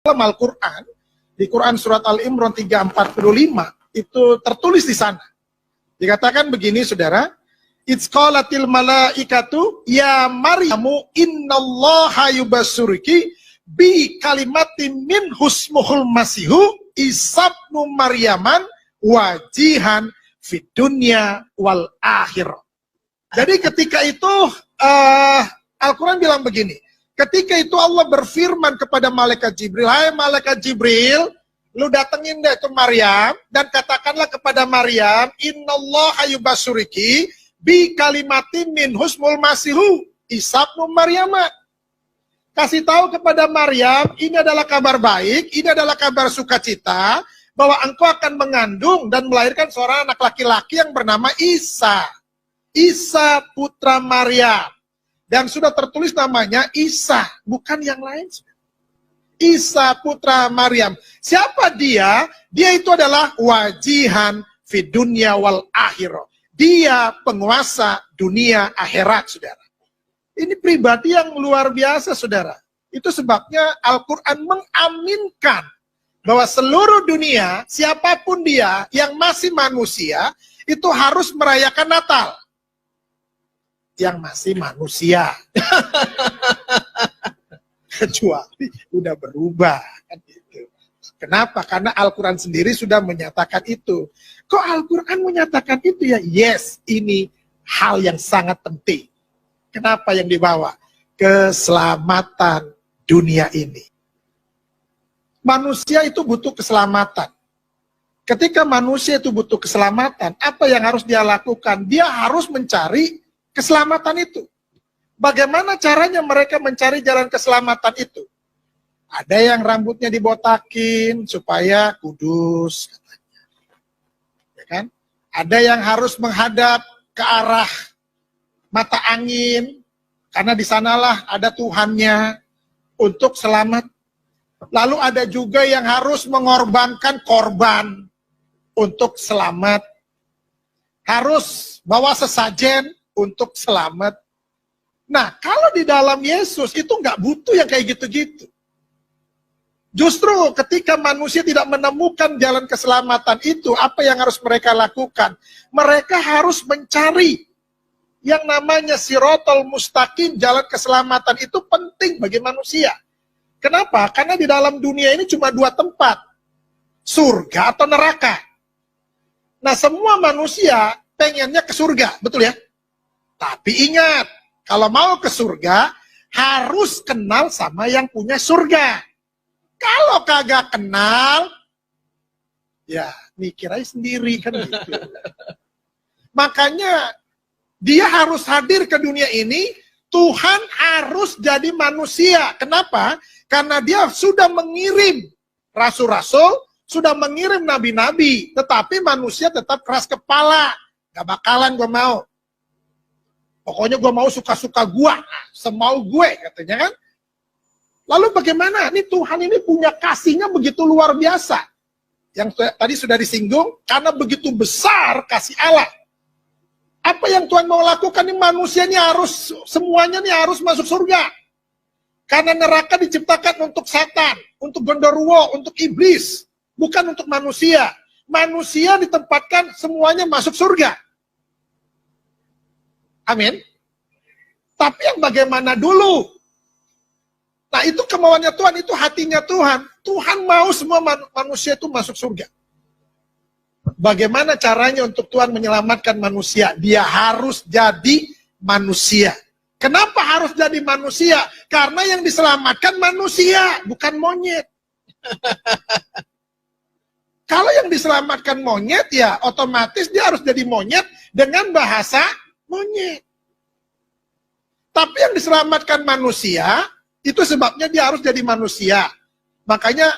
dalam Al-Quran, di Quran surat Al-Imran 3:45, itu tertulis di sana. Dikatakan begini, saudara, It's qalatil malaikatu ya Maryamu innallaha yubassuruki bi kalimatin min husmuhul masihu isabnu Maryaman wajihan fid dunya wal akhirah. Jadi ketika itu Al-Quran bilang begini, ketika itu Allah berfirman kepada malaikat Jibril, hai malaikat Jibril, lu datengin deh ke Maryam dan katakanlah kepada Maryam, innallaha yubassuriki bi kalimatin min husmul masihu isabnu Maryama. Kasih tahu kepada Maryam, ini adalah kabar baik, ini adalah kabar sukacita, bahwa engkau akan mengandung dan melahirkan seorang anak laki-laki yang bernama Isa. Isa putra Maryam. Dan sudah tertulis namanya Isa, bukan yang lain. Isa putra Maryam. Siapa dia? Dia itu adalah wajihan fid dunya wal akhirah. Dia penguasa dunia akhirat, saudara. Ini pribadi yang luar biasa, saudara. Itu sebabnya Al-Quran mengaminkan bahwa seluruh dunia, siapapun dia yang masih manusia, itu harus merayakan Natal. Yang masih manusia. Kecuali udah berubah. Kan gitu. Kenapa? Karena Al-Quran sendiri sudah menyatakan itu. Kok Al-Quran menyatakan itu ya? Yes, ini hal yang sangat penting. Kenapa yang dibawa? Keselamatan dunia ini. Manusia itu butuh keselamatan. Ketika manusia itu butuh keselamatan, apa yang harus dia lakukan? Dia harus mencari keselamatan itu. Bagaimana caranya mereka mencari jalan keselamatan itu? Ada yang rambutnya dibotakin supaya kudus, katanya. Ya kan? Ada yang harus menghadap ke arah mata angin, karena di sanalah ada Tuhannya untuk selamat. Lalu ada juga yang harus mengorbankan korban untuk selamat. Harus bawa sesajen untuk selamat. Nah, kalau di dalam Yesus itu nggak butuh yang kayak gitu-gitu. Justru ketika manusia tidak menemukan jalan keselamatan itu, apa yang harus mereka lakukan? Mereka harus mencari yang namanya sirotol mustaqim, jalan keselamatan itu penting bagi manusia. Kenapa? Karena di dalam dunia ini cuma dua tempat, surga atau neraka. Nah, semua manusia pengennya ke surga, betul ya? Tapi ingat, kalau mau ke surga, harus kenal sama yang punya surga. Kalau kagak kenal, ya mikir aja sendiri kan gitu. Makanya dia harus hadir ke dunia ini, Tuhan harus jadi manusia. Kenapa? Karena dia sudah mengirim rasul-rasul, sudah mengirim nabi-nabi, tetapi manusia tetap keras kepala. Gak bakalan gue mau. Pokoknya gue mau suka-suka gue, semau gue katanya kan. Lalu bagaimana? Ini Tuhan ini punya kasihnya begitu luar biasa. Yang tadi sudah disinggung, karena begitu besar kasih Allah. Apa yang Tuhan mau lakukan nih, manusia ini harus, semuanya nih harus masuk surga. Karena neraka diciptakan untuk setan, untuk genderuwo, untuk iblis. Bukan untuk manusia. Manusia ditempatkan semuanya masuk surga. Amin. Tapi yang bagaimana dulu? Nah, itu kemauannya Tuhan, itu hatinya Tuhan. Tuhan mau semua manusia itu masuk surga. Bagaimana caranya untuk Tuhan menyelamatkan manusia? Dia harus jadi manusia. Kenapa harus jadi manusia? Karena yang diselamatkan manusia, bukan monyet. Kalau yang diselamatkan monyet, ya otomatis dia harus jadi monyet dengan bahasa monyet. Tapi yang diselamatkan manusia, itu sebabnya dia harus jadi manusia. Makanya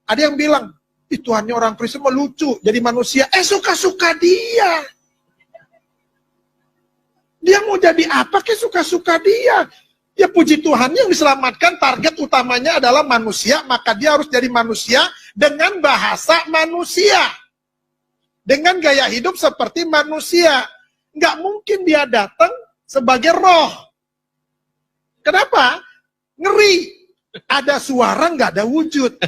ada yang bilang, Tuhannya orang Kristen mah lucu, jadi manusia. Suka-suka dia. Dia mau jadi apa ke suka-suka dia. Ya puji Tuhan, yang diselamatkan target utamanya adalah manusia, maka dia harus jadi manusia dengan bahasa manusia. Dengan gaya hidup seperti manusia. Nggak mungkin dia datang sebagai roh. Kenapa? Ngeri. Ada suara, nggak ada wujud.